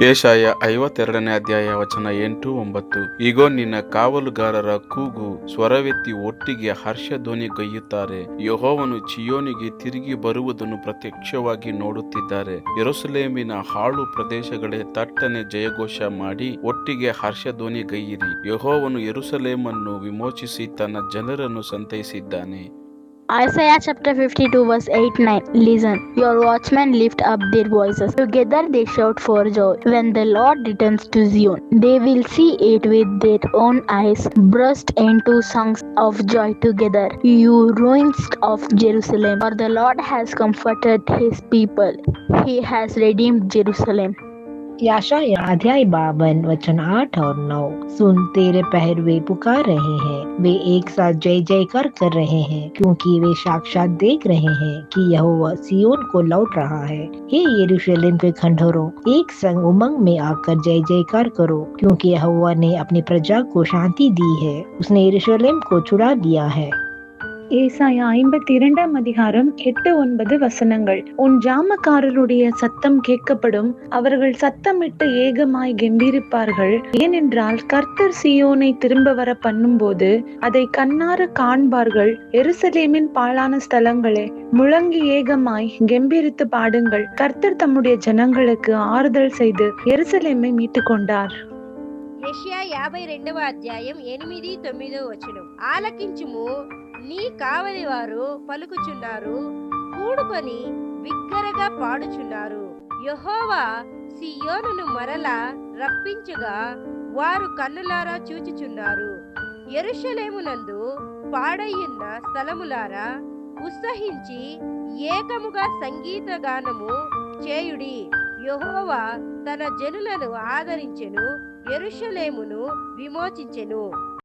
ಯೆಶಾಯ 52ನೇ ಅಧ್ಯಾಯ ವಚನ 8-9. ಇಗೋ, ನಿನ್ನ ಕಾವಲುಗಾರರ ಕೂಗು ಸ್ವರವೆತ್ತಿ ಒಟ್ಟಿಗೆ ಹರ್ಷಧ್ವನಿಗೈಯುತ್ತಾರೆ. ಯೆಹೋವನು ಚೀಯೋನಿಗೆ ತಿರುಗಿ ಬರುವುದನ್ನು ಪ್ರತ್ಯಕ್ಷವಾಗಿ ನೋಡುತ್ತಿದ್ದಾರೆ. ಯೆರೂಸಲೇಮಿನ ಹಾಳು ಪ್ರದೇಶಗಳೇ, ತಟ್ಟನೆ ಜಯಘೋಷ ಮಾಡಿ ಒಟ್ಟಿಗೆ ಹರ್ಷಧ್ವನಿಗೈಯಿರಿ. ಯೆಹೋವನು ಯೆರೂಸಲೇಮನ್ನು ವಿಮೋಚಿಸಿ ತನ್ನ ಜನರನ್ನು ಸಂತೈಸಿದ್ದಾನೆ. Isaiah chapter 52 verse 8-9. Listen, your watchmen lift up their voices. Together they shout for joy. When the Lord returns to Zion, they will see it with their own eyes, burst into songs of joy together, you ruins of Jerusalem. For the Lord has comforted his people. He has redeemed Jerusalem. यशायाह अध्याय 52 वचन 8 और 9। सुन, तेरे पहरुए पुकार रहे हैं, वे एक साथ जय जयकार कर रहे हैं, क्योंकि वे साक्षात देख रहे हैं कि यहोवा सियोन को लौट रहा है। हे यरूशलेम के खंडहरों, एक संग उमंग में आकर जय जयकार करो, क्योंकि यहोवा ने अपनी प्रजा को शांति दी है, उसने यरूशलेम को छुड़ा लिया है। ஏசாயா 52ஆம் அதிகாரம் 8-9 வசனங்கள். உன் ஜாமக்காரருடைய சத்தம் கேட்கப்படும், அவர்கள் சத்தமிட்டு ஏகமாய் கெம்பீரிப்பார்கள். ஏனென்றால் கர்த்தர் சீயோனை திரும்ப வர பண்ணும்போது அதை கண்ணார காண்பார்கள். எருசலேமின் பாழான ஸ்தலங்களே, முழங்கி ஏகமாய் கெம்பீரித்து பாடுங்கள். கர்த்தர் தம்முடைய ஜனங்களுக்கு ஆறுதல் செய்து எருசலேமை மீட்டு கொண்டார். యెషయా 52వ అధ్యాయం 8-9 వచనం. ఆలకించుము, నీ కావలి వారు పలుకుచున్నారు, కూడుకొని బిగ్గరగా పాడుచున్నారు. యెహోవా సియోనును మరలా రప్పించగా వారు కన్నులారా చూచుచున్నారు. యెరూషలేమునందు పాడయ్యున్న స్థలములారా, ఉత్సహించి ఏకముగా సంగీత గానము చేయుడి. యెహోవా తన జనులను ఆదరించెను, యెరూషలేమును విమోచించెను.